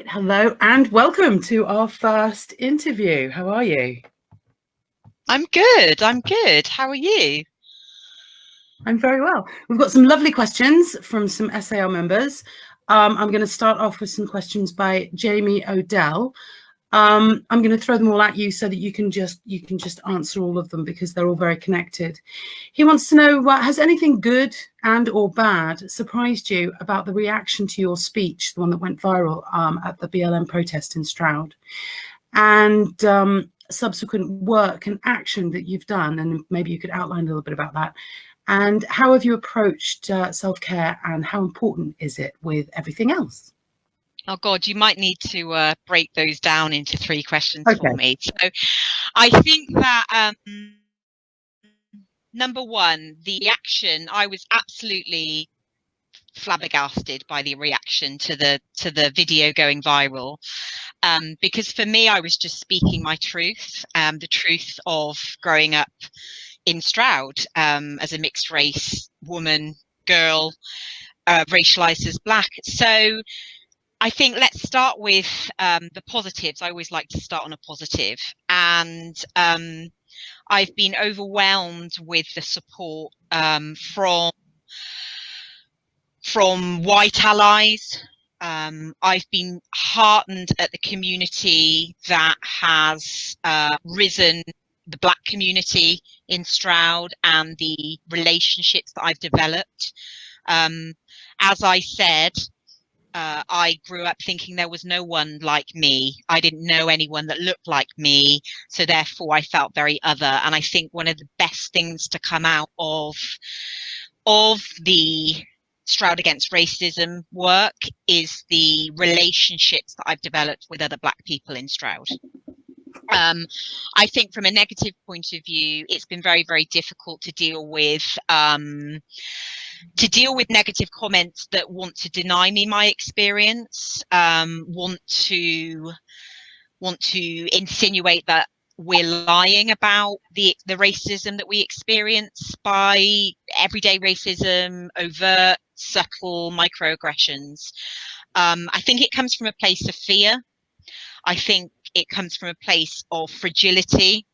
Hello and welcome to our first interview. How are you? I'm good. I'm good. How are you? I'm very well. We've got some lovely questions from some SAR members. I'm going to start off with some questions by Jamie Odell. I'm going to throw them all at you so that you can just answer all of them because they're all very connected. He wants to know, has anything good and or bad surprised you about the reaction to your speech, the one that went viral at the BLM protest in Stroud, and subsequent work and action that you've done? And maybe you could outline a little bit about that. And how have you approached self-care, and how important is it with everything else? Oh God, you might need to break those down into 3 questions for Okay. me. So I think that number one, the reaction, I was absolutely flabbergasted by the reaction to the video going viral. Because for me, I was just speaking my truth, the truth of growing up in Stroud as a mixed race woman, girl, racialized as black. So I think let's start with the positives. I always like to start on a positive. And I've been overwhelmed with the support from white allies. I've been heartened at the community that has risen, the black community in Stroud, and the relationships that I've developed. As I said, I grew up thinking there was no one like me. I didn't know anyone that looked like me. So therefore I felt very other. And I think one of the best things to come out of the Stroud Against Racism work is the relationships that I've developed with other black people in Stroud. I think from a negative point of view, it's been very, very difficult to deal with negative comments that want to deny me my experience, want to insinuate that we're lying about the racism that we experience, by everyday racism, overt, subtle microaggressions. I think it comes from a place of fear. I think it comes from a place of fragility.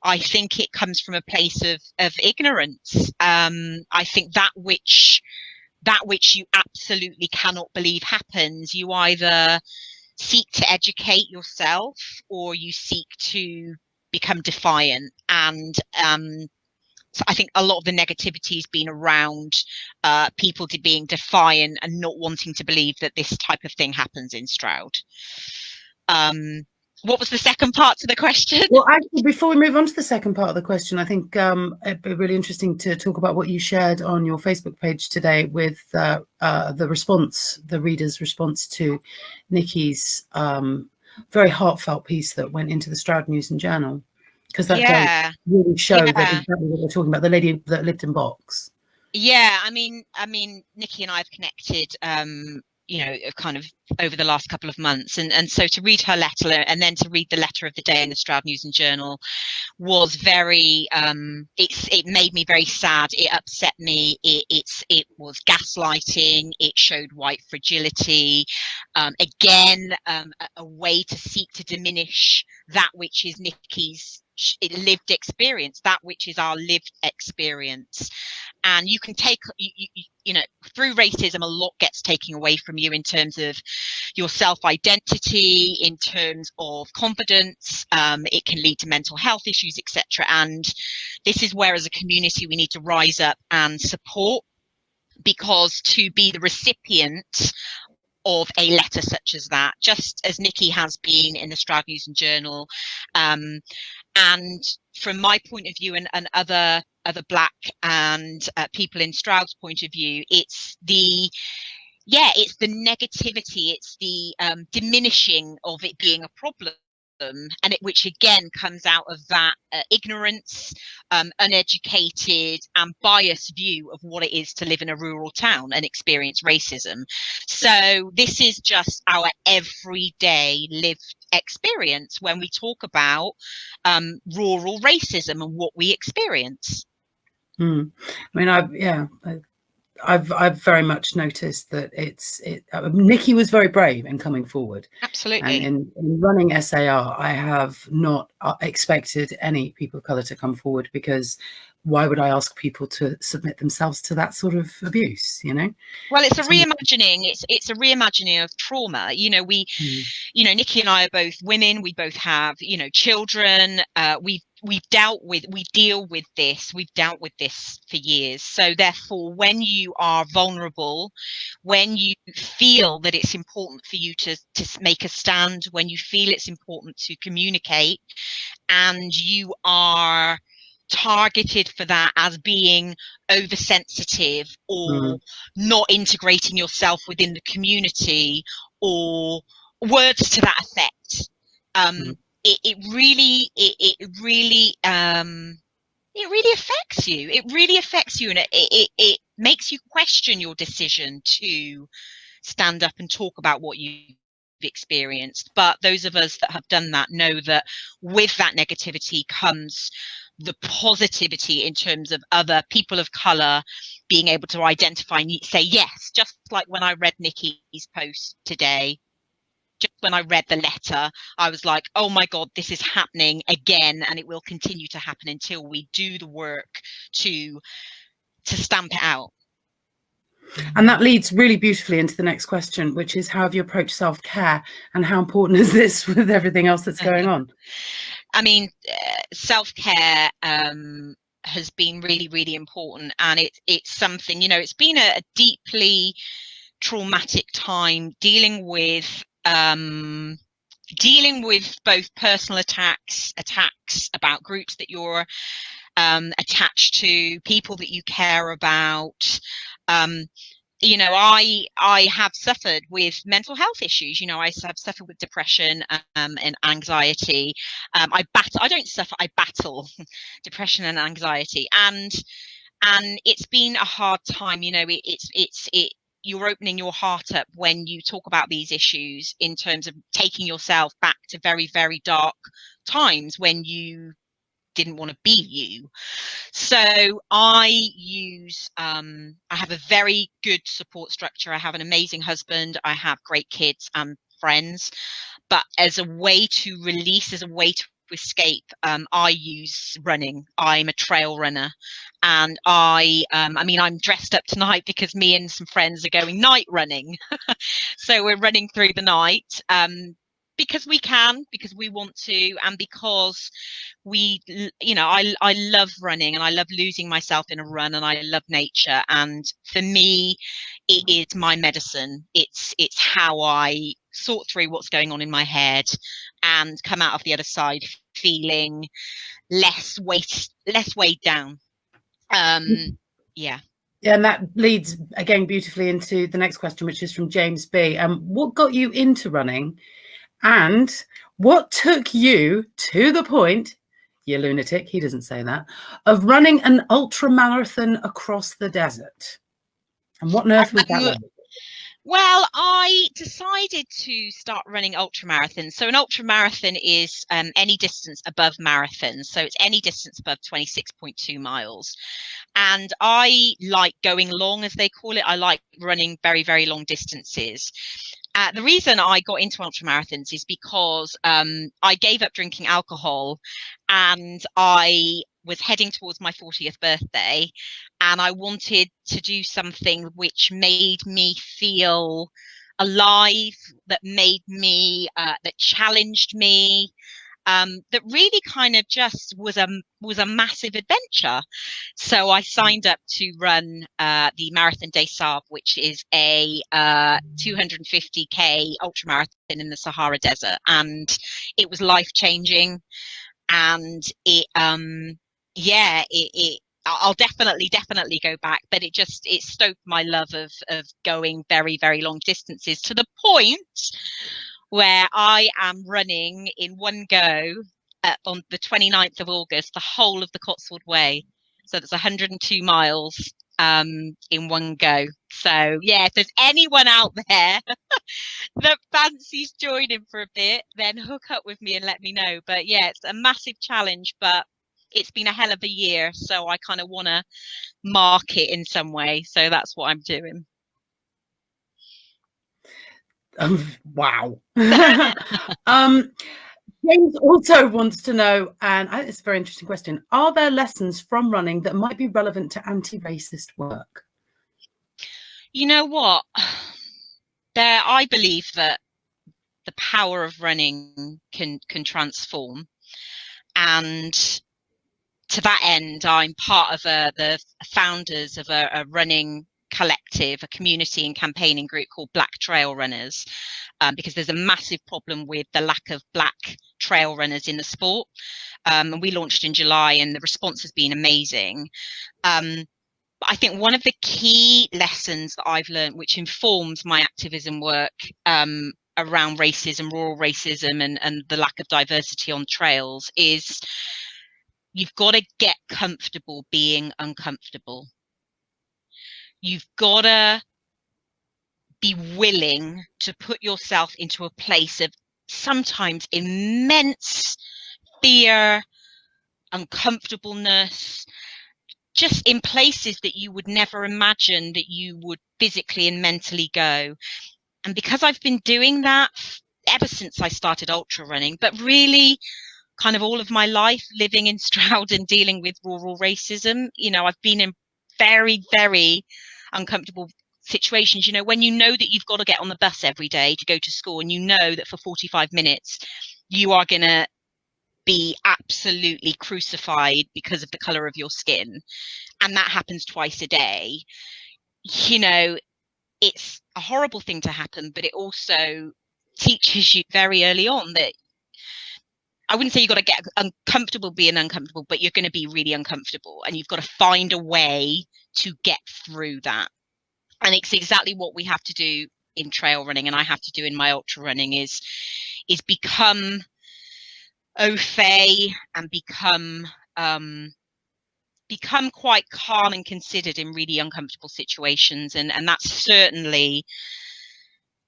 I think it comes from a place of ignorance. I think that which you absolutely cannot believe happens, you either seek to educate yourself or you seek to become defiant. And so I think a lot of the negativity has been around people being defiant and not wanting to believe that this type of thing happens in Stroud. What was the second part to the question? Well, actually, before we move on to the second part of the question, I think it'd be really interesting to talk about what you shared on your Facebook page today with the response, the reader's response to Nikki's very heartfelt piece that went into the Stroud News and Journal, because that does really show that exactly what we're talking about, the lady that lived in Box. Yeah, I mean, Nikki and I have connected, kind of over the last couple of months, and so to read her letter and then to read the letter of the day in the Stroud News and Journal was very, it made me very sad. It upset me. It was gaslighting. It showed white fragility. Again, a way to seek to diminish that which is Nikki's lived experience, that which is our lived experience. And you can take, through racism, a lot gets taken away from you in terms of your self-identity, in terms of confidence. It can lead to mental health issues, etc. And this is where, as a community, we need to rise up and support, because to be the recipient of a letter such as that, just as Nikki has been in the Stroud News and Journal, and from my point of view and other black and people in Stroud's point of view, it's the negativity, it's the diminishing of it being a problem, and which again comes out of that ignorance, uneducated and biased view of what it is to live in a rural town and experience racism. So this is just our everyday lived experience when we talk about rural racism and what we experience. I mean, I've very much noticed that Nikki was very brave in coming forward. Absolutely. And in running SAR, I have not expected any people of colour to come forward, because why would I ask people to submit themselves to that sort of abuse, you know? Well, it's a reimagining. It's a reimagining of trauma. You know, Nikki and I are both women. We both have, children. We've dealt with this. We've dealt with this for years. So therefore, when you are vulnerable, when you feel that it's important for you to make a stand, when you feel it's important to communicate, and you are targeted for that as being oversensitive or not integrating yourself within the community or words to that effect, it really affects you. It really affects you, and it makes you question your decision to stand up and talk about what you've experienced. But those of us that have done that know that with that negativity comes the positivity in terms of other people of colour being able to identify and say yes. Just like when I read Nikki's post today, just when I read the letter, I was like, oh my God, this is happening again, and it will continue to happen until we do the work to stamp it out. And that leads really beautifully into the next question, which is, how have you approached self-care, and how important is this with everything else that's going on? I mean, self-care has been really, really important, and it's something, it's been a deeply traumatic time dealing with both personal attacks about groups that you're attached to, people that you care about. I have suffered with mental health issues. I have suffered with depression and anxiety. I battle depression and anxiety, and it's been a hard time. You're opening your heart up when you talk about these issues in terms of taking yourself back to very, very dark times when you didn't want to be you. So I have a very good support structure. I have an amazing husband. I have great kids and friends. But as a way to release, as a way to escape, I use running. I'm a trail runner, and I'm dressed up tonight because me and some friends are going night running. So we're running through the night, because we can, because we want to, and because I love running, and I love losing myself in a run, and I love nature, and for me it is my medicine. It's how I sort through what's going on in my head and come out of the other side feeling less weighed down. Yeah. And that leads again beautifully into the next question, which is from James B. What got you into running, and what took you to the point, you lunatic, he doesn't say that, of running an ultra marathon across the desert? And what on earth was that like? Well, I decided to start running ultra marathons. So an ultra marathon is any distance above marathon. So it's any distance above 26.2 miles. And I like going long, as they call it. I like running very, very long distances. The reason I got into ultra marathons is because I gave up drinking alcohol, and I was heading towards my 40th birthday, and I wanted to do something which made me feel alive, that made me that challenged me, that really kind of just was a massive adventure. So I signed up to run the Marathon des Sables, which is a 250k ultra marathon in the Sahara Desert, and it was life changing. And I'll definitely go back, but it stoked my love of going very, very long distances, to the point where I am running in one go on the 29th of August, the whole of the Cotswold Way. So that's 102 miles in one go. So yeah, if there's anyone out there that fancies joining for a bit, then hook up with me and let me know. But yeah, it's a massive challenge, but it's been a hell of a year, so I kind of want to mark it in some way. So that's what I'm doing. Wow. James also wants to know, and it's a very interesting question, are there lessons from running that might be relevant to anti-racist work? You know what? I believe that the power of running can transform. And to that end, I'm part of the founders of a running collective, a community and campaigning group called Black Trail Runners, because there's a massive problem with the lack of black trail runners in the sport. And we launched in July, and the response has been amazing. But I think one of the key lessons that I've learned, which informs my activism work around racism, rural racism, and the lack of diversity on trails, is you've got to get comfortable being uncomfortable. You've got to be willing to put yourself into a place of sometimes immense fear, uncomfortableness, just in places that you would never imagine that you would physically and mentally go. And because I've been doing that ever since I started ultra running, but really kind of all of my life living in Stroud and dealing with rural racism, I've been in very, very uncomfortable situations. When you know that you've got to get on the bus every day to go to school, and you know that for 45 minutes you are going to be absolutely crucified because of the color of your skin, and that happens twice a day, it's a horrible thing to happen, but it also teaches you very early on that I wouldn't say you've got to get uncomfortable being uncomfortable, but you're going to be really uncomfortable, and you've got to find a way to get through that. And it's exactly what we have to do in trail running, and I have to do in my ultra running, is become au fait and become quite calm and considered in really uncomfortable situations. And that's certainly,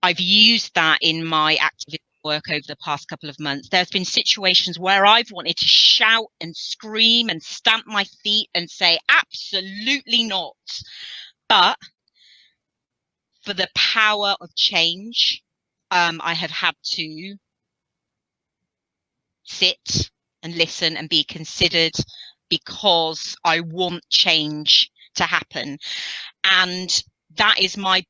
I've used that in my activism work over the past couple of months. There's been situations where I've wanted to shout and scream and stamp my feet and say, absolutely not. But for the power of change, I have had to sit and listen and be considered, because I want change to happen. And that is the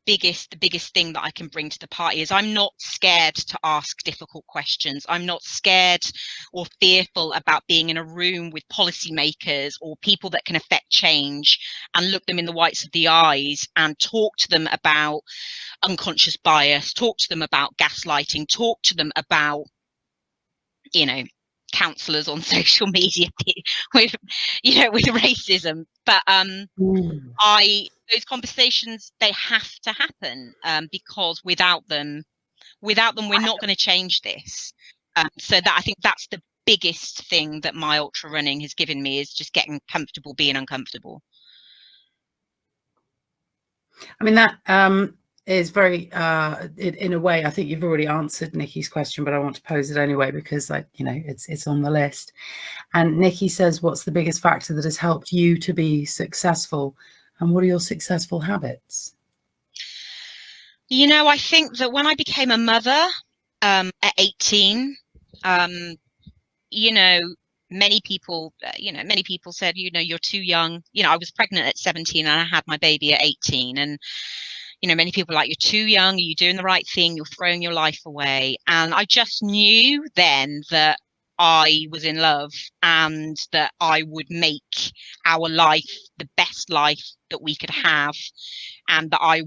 biggest thing that I can bring to the party, is I'm not scared to ask difficult questions. I'm not scared or fearful about being in a room with policymakers or people that can affect change, and look them in the whites of the eyes and talk to them about unconscious bias, talk to them about gaslighting, talk to them about, counselors on social media with racism. But those conversations, they have to happen, because without them we're not going to change this. So that, I think that's the biggest thing that my ultra running has given me, is just getting comfortable being uncomfortable. I mean, that is very, in a way, I think you've already answered Nikki's question, but I want to pose it anyway, because it's on the list. And Nikki says, what's the biggest factor that has helped you to be successful, and what are your successful habits? I think that when I became a mother at 18, many people said, you're too young. I was pregnant at 17 and I had my baby at 18, and many people were like, you're too young, are you doing the right thing, you're throwing your life away. And I just knew then that I was in love, and that I would make our life the best life that we could have, and that I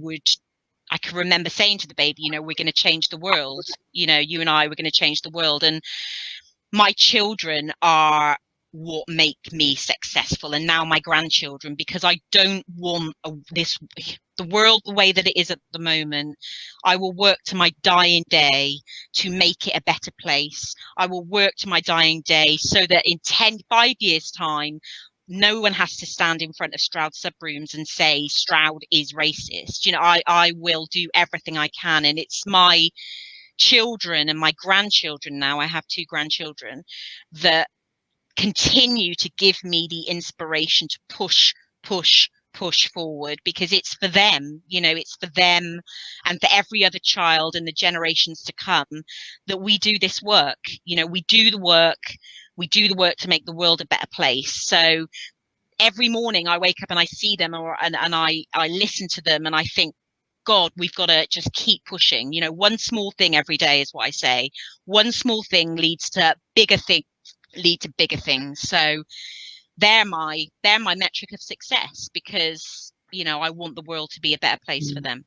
can remember saying to the baby, we're going to change the world. You and I were going to change the world. And my children are what make me successful, and now my grandchildren, because I don't want the world the way that it is at the moment. I will work to my dying day to make it a better place. I will work to my dying day so that in 5 years time, no one has to stand in front of Stroud subrooms and say Stroud is racist. I will do everything I can, and it's my children and my grandchildren, now I have 2 grandchildren, that continue to give me the inspiration to push forward, because it's for them, you know, it's for them and for every other child and the generations to come that we do this work. You know, we do the work to make the world a better place. So every morning I wake up and I see them, and I listen to them, and I think, God, we've got to just keep pushing. You know, one small thing every day is what I say. One small thing leads to bigger things. So they're my metric of success, because, you know, I want the world to be a better place for them.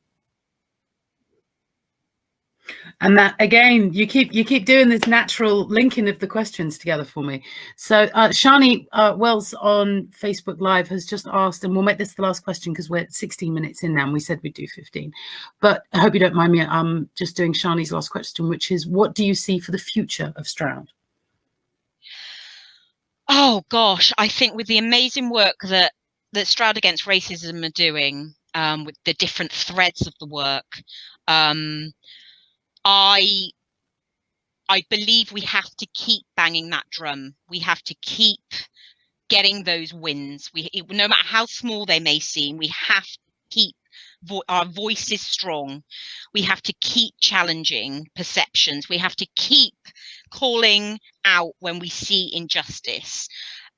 And that, again, you keep doing this natural linking of the questions together for me. So Shani Wells on Facebook Live has just asked, and we'll make this the last question because we're 16 minutes in now and we said we'd do 15. But I hope you don't mind me just doing Shani's last question, which is, what do you see for the future of Stroud? Oh gosh, I think with the amazing work that Stroud Against Racism are doing, with the different threads of the work, I believe we have to keep banging that drum. We have to keep getting those wins. No matter how small they may seem, we have to keep our voices strong. We have to keep challenging perceptions. We have to keep calling out when we see injustice.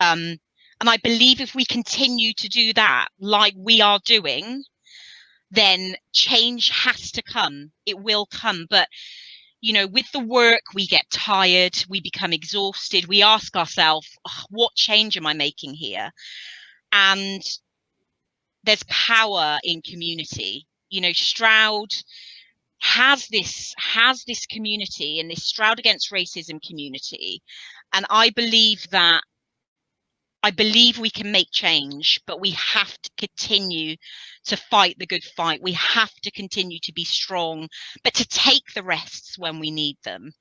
And I believe if we continue to do that like we are doing, then change has to come. It will come. But, you know, with the work, we get tired, we become exhausted, we ask ourselves, oh, what change am I making here? And there's power in community. You know, Stroud has this community, and this Stroud Against Racism community. And I believe we can make change, but we have to continue to fight the good fight. We have to continue to be strong, but to take the rests when we need them.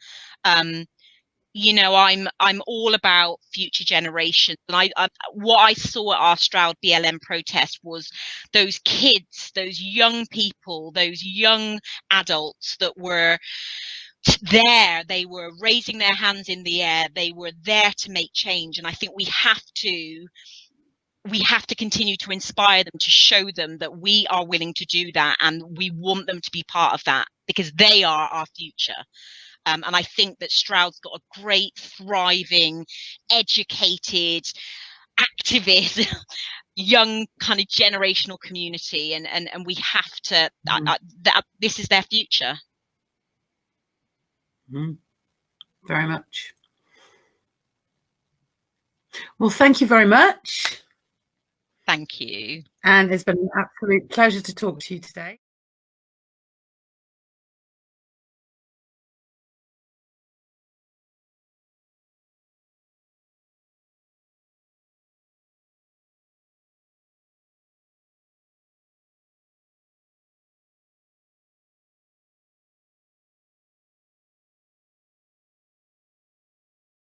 You know, I'm all about future generations. And what I saw at our Stroud BLM protest was those kids, those young people, those young adults that were there. They were raising their hands in the air. They were there to make change. And I think we have to continue to inspire them, to show them that we are willing to do that, and we want them to be part of that, because they are our future. And I think that Stroud's got a great, thriving, educated, activist, young kind of generational community, and we have to. This is their future. Very much. Well, thank you very much. Thank you. And it's been an absolute pleasure to talk to you today.